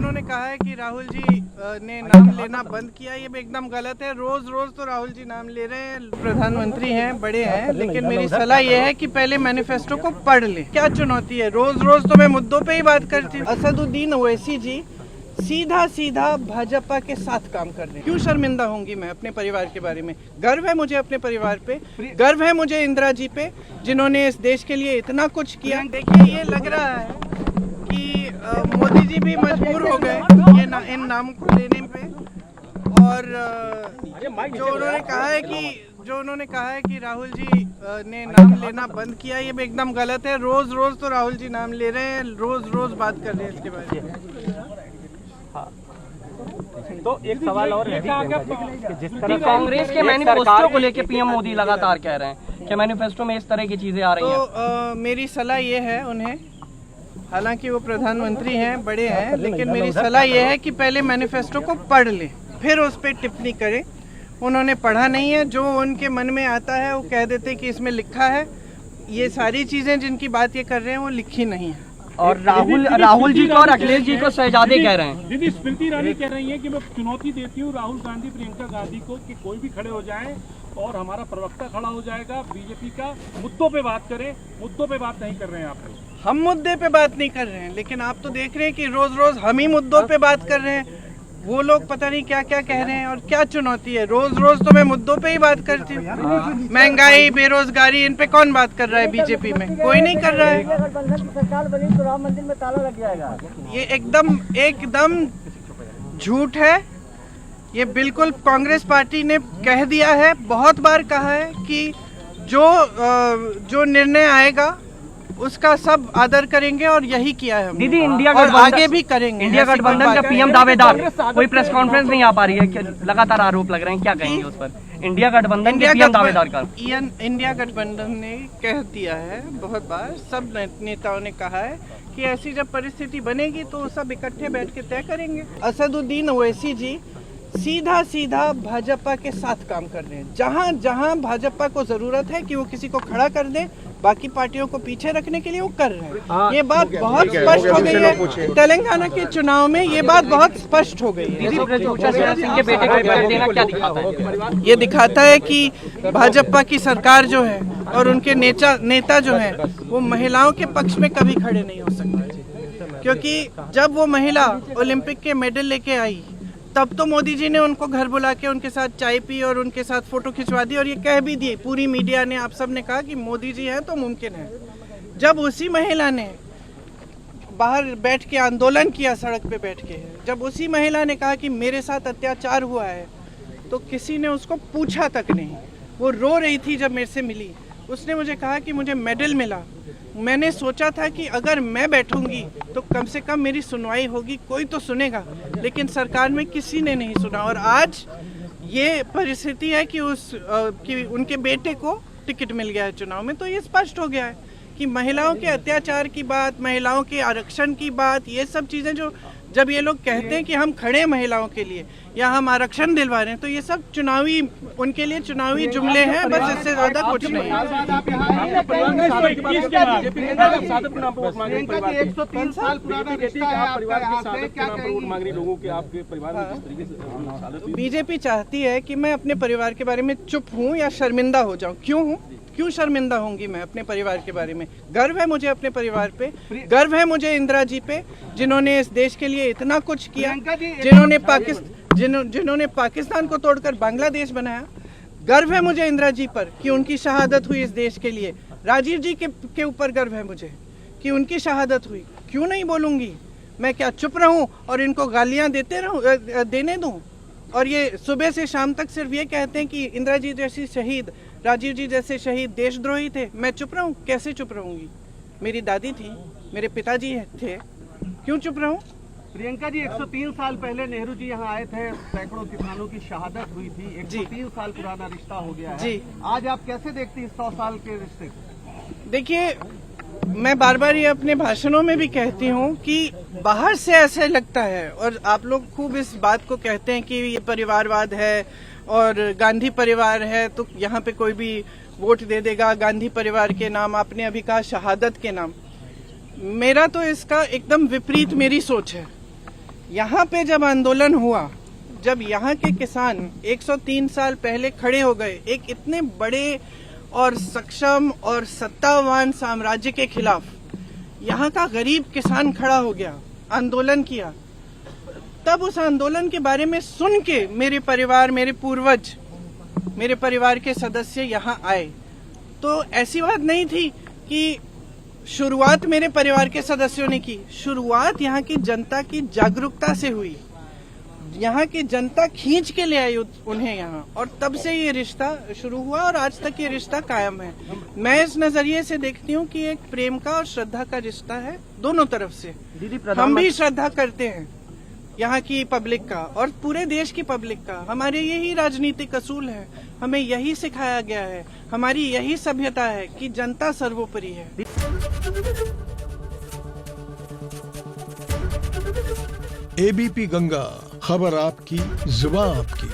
उन्होंने कहा है कि राहुल जी ने नाम लेना बंद किया, ये एकदम गलत है। रोज रोज तो राहुल जी नाम ले रहे हैं, प्रधानमंत्री हैं, बड़े हैं, लेकिन मेरी सलाह ये है कि पहले मैनिफेस्टो को पढ़ ले। क्या चुनौती है, रोज रोज तो मैं मुद्दों पे ही बात करती हूँ। असदुद्दीन ओवैसी जी सीधा सीधा भाजपा के साथ काम कर रहे हैं। क्यों शर्मिंदा होंगी मैं अपने परिवार के बारे में? गर्व है मुझे अपने परिवार पे, गर्व है मुझे इंदिरा जी पे, जिन्होंने इस देश के लिए इतना कुछ किया। देखिए, ये लग रहा है कि मोदी जी भी मजबूर हो गए इन नामों को लेने पे, और जो उन्होंने कहा है कि राहुल जी ने नाम लेना बंद किया, ये एकदम गलत है। रोज रोज तो राहुल जी नाम ले रहे हैं, रोज रोज बात कर रहे हैं इसके बारे में। तो एक सवाल और है कि जिस तरह कांग्रेस के मैनिफेस्टो को लेकर पीएम मोदी लगातार कह रहे हैं कि मैनिफेस्टो में इस तरह की चीजें आ रही हैं। तो मेरी सलाह ये है उन्हें, हालांकि वो प्रधानमंत्री हैं, बड़े हैं, लेकिन मेरी सलाह ये है कि पहले मैनिफेस्टो को पढ़ लें, फिर उस पर टिप्पणी करें। उन्होंने पढ़ा नहीं है, जो उनके मन में आता है वो कह देते कि इसमें लिखा है। ये सारी चीजें जिनकी बात ये कर रहे हैं वो लिखी नहीं है। और राहुल जी को और अखिलेश जी को शहजादे कह रहे हैं। दीदी स्मृति ईरानी कह रही है कि मैं चुनौती देती हूँ राहुल गांधी, प्रियंका गांधी को कि कोई भी खड़े हो जाए और हमारा प्रवक्ता खड़ा हो जाएगा, बीजेपी का मुद्दों पे बात करें। मुद्दों पे बात नहीं कर रहे हैं आप लोग। हम मुद्दे पे बात नहीं कर रहे हैं, लेकिन आप तो देख रहे हैं कि रोज रोज हम ही मुद्दों पे बात कर रहे हैं। वो लोग पता नहीं क्या क्या कह रहे हैं। और क्या चुनौती है, रोज रोज तो मैं मुद्दों पे ही बात करती हूँ। महंगाई, बेरोजगारी, इन पे कौन बात कर रहा है? बीजेपी में कोई नहीं कर रहा है। गठबंधन की सरकार बनी तो राम मंदिर में ताला लग जाएगा। ये एकदम झूठ है। ये बिल्कुल कांग्रेस पार्टी ने कह दिया है, बहुत बार कहा है कि जो निर्णय आएगा उसका सब आदर करेंगे, और यही किया है हमने। दीदी, इंडिया और आगे भी करेंगे। इंडिया गठबंधन का पीएम दावेदार, कोई प्रेस कॉन्फ्रेंस नहीं आ पा रही है, लगातार आरोप लग रहे हैं, क्या कहेंगे उस पर? इंडिया गठबंधन के पीएम दावेदार का इंडिया गठबंधन ने कह दिया है बहुत बार, सब नेताओं ने कहा है कि ऐसी जब परिस्थिति बनेगी तो सब इकट्ठे बैठ के तय करेंगे। असदुद्दीन ओवैसी जी सीधा सीधा भाजपा के साथ काम कर रहे हैं। जहां जहां भाजपा को जरूरत है कि वो किसी को खड़ा कर दे, बाकी पार्टियों को पीछे रखने के लिए वो कर रहे हैं। ये बात बहुत स्पष्ट हो गई है। तेलंगाना के चुनाव में ये बात बहुत स्पष्ट हो गई है। ये दिखाता है कि भाजपा की सरकार जो है और उनके नेता जो है वो महिलाओं के पक्ष में कभी खड़े नहीं हो सकते, क्योंकि जब वो महिला ओलंपिक के मेडल लेके आई तब तो मोदी जी ने उनको घर बुला के उनके साथ चाय पी और उनके साथ फोटो खिंचवा दी, और ये कह भी दिए, पूरी मीडिया ने, आप सब ने कहा कि मोदी जी हैं तो मुमकिन है। जब उसी महिला ने बाहर बैठ के आंदोलन किया, सड़क पे बैठ के, जब उसी महिला ने कहा कि मेरे साथ अत्याचार हुआ है, तो किसी ने उसको पूछा तक नहीं। वो रो रही थी जब मेरे से मिली, उसने मुझे कहा कि मुझे मेडल मिला। मैंने सोचा था कि अगर मैं बैठूंगी तो कम से कम मेरी सुनवाई होगी, कोई तो सुनेगा, लेकिन सरकार में किसी ने नहीं सुना। और आज ये परिस्थिति है कि कि उनके बेटे को टिकट मिल गया है चुनाव में। तो ये स्पष्ट हो गया है कि महिलाओं के अत्याचार की बात, महिलाओं के आरक्षण की बात, ये सब चीज़ें जो जब ये लोग कहते हैं कि हम खड़े हैं महिलाओं के लिए या हम आरक्षण दिलवा रहे हैं, तो ये सब चुनावी, उनके लिए चुनावी जुमले हैं, बस इससे ज्यादा कुछ नहीं है। बीजेपी चाहती है कि मैं अपने परिवार के बारे में चुप हूँ या शर्मिंदा हो जाऊँ। क्यों शर्मिंदा होंगी मैं अपने परिवार के बारे में? गर्व है मुझे अपने परिवार पे, गर्व है मुझे इंदिरा जी पे, जिन्होंने इस देश के लिए इतना कुछ किया, जिन्होंने पाकिस्तान को तोड़कर बांग्लादेश बनाया। गर्व है मुझे इंदिरा जी पर कि उनकी शहादत हुई इस देश के लिए। राजीव जी के ऊपर गर्व है मुझे कि उनकी शहादत हुई। क्यों नहीं बोलूँगी? मैं क्या चुप रहूँ और इनको गालियाँ देने दूँ? और ये सुबह से शाम तक सिर्फ ये कहते हैं कि इंदिरा जी जैसी शहीद, राजीव जी जैसे शहीद देशद्रोही थे। मैं चुप रहूं? कैसे चुप रहूंगी? मेरी दादी थी, मेरे पिताजी थे, क्यों चुप रहूं? प्रियंका जी, 103 साल पहले नेहरू जी यहाँ आए थे, सैकड़ों किसानों की शहादत हुई थी। 103 साल पुराना रिश्ता हो गया है जी। आज आप कैसे देखती हैं 100 साल के रिश्ते को? देखिए, मैं बार बार ये अपने भाषणों में भी कहती हूँ कि बाहर से ऐसे लगता है, और आप लोग खूब इस बात को कहते हैं कि ये परिवारवाद है और गांधी परिवार है तो यहाँ पे कोई भी वोट दे देगा गांधी परिवार के नाम। आपने अभी कहा शहादत के नाम। मेरा तो इसका एकदम विपरीत मेरी सोच है। यहाँ पे जब आंदोलन हुआ, जब यहाँ के किसान 103 साल पहले खड़े हो गए एक इतने बड़े और सक्षम और सत्तावान साम्राज्य के खिलाफ, यहाँ का गरीब किसान खड़ा हो गया, आंदोलन किया, तब उस आंदोलन के बारे में सुन के मेरे परिवार, मेरे पूर्वज, मेरे परिवार के सदस्य यहाँ आए। तो ऐसी बात नहीं थी कि शुरुआत मेरे परिवार के सदस्यों ने की, शुरुआत यहाँ की जनता की जागरूकता से हुई। यहाँ की जनता खींच के ले आई उन्हें यहाँ, और तब से ये रिश्ता शुरू हुआ और आज तक ये रिश्ता कायम है। मैं इस नजरिए से देखती हूँ कि एक प्रेम का और श्रद्धा का रिश्ता है दोनों तरफ से। हम भी श्रद्धा करते हैं यहाँ की पब्लिक का और पूरे देश की पब्लिक का। हमारे यही राजनीतिक असूल है, हमें यही सिखाया गया है, हमारी यही सभ्यता है कि जनता सर्वोपरि है। एबीपी गंगा, खबर आपकी, जुबान आपकी।